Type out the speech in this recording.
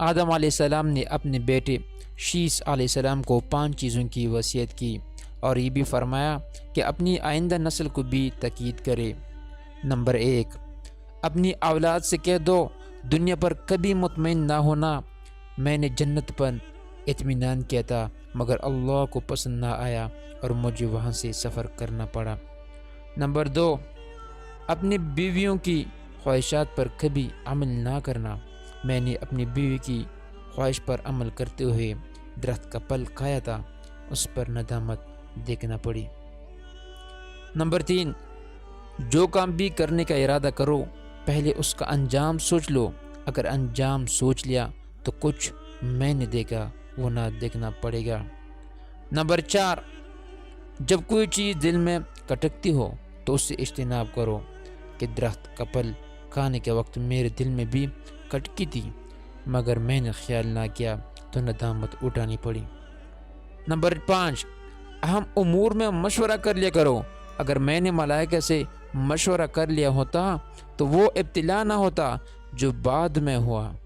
آدم علیہ السلام نے اپنے بیٹے شیس علیہ السلام کو 5 چیزوں کی وصیت کی اور یہ بھی فرمایا کہ اپنی آئندہ نسل کو بھی تاکید کرے۔ نمبر 1، اپنی اولاد سے کہہ دو دنیا پر کبھی مطمئن نہ ہونا، میں نے جنت پر اطمینان کیا تھا مگر اللہ کو پسند نہ آیا اور مجھے وہاں سے سفر کرنا پڑا۔ نمبر 2، اپنی بیویوں کی خواہشات پر کبھی عمل نہ کرنا، میں نے اپنی بیوی کی خواہش پر عمل کرتے ہوئے درخت کا پھل کھایا تھا، اس پر ندامت دیکھنا پڑی۔ نمبر 3، جو کام بھی کرنے کا ارادہ کرو پہلے اس کا انجام سوچ لو، اگر انجام سوچ لیا تو کچھ میں نے دیکھا وہ نہ دیکھنا پڑے گا۔ نمبر 4، جب کوئی چیز دل میں کٹکتی ہو تو اس سے اجتناب کرو، کہ درخت کا پھل کھانے کے وقت میرے دل میں بھی کٹکی تھی مگر میں نے خیال نہ کیا تو ندامت اٹھانی پڑی۔ نمبر 5، اہم امور میں مشورہ کر لیا کرو، اگر میں نے ملائکہ سے مشورہ کر لیا ہوتا تو وہ ابتلا نہ ہوتا جو بعد میں ہوا۔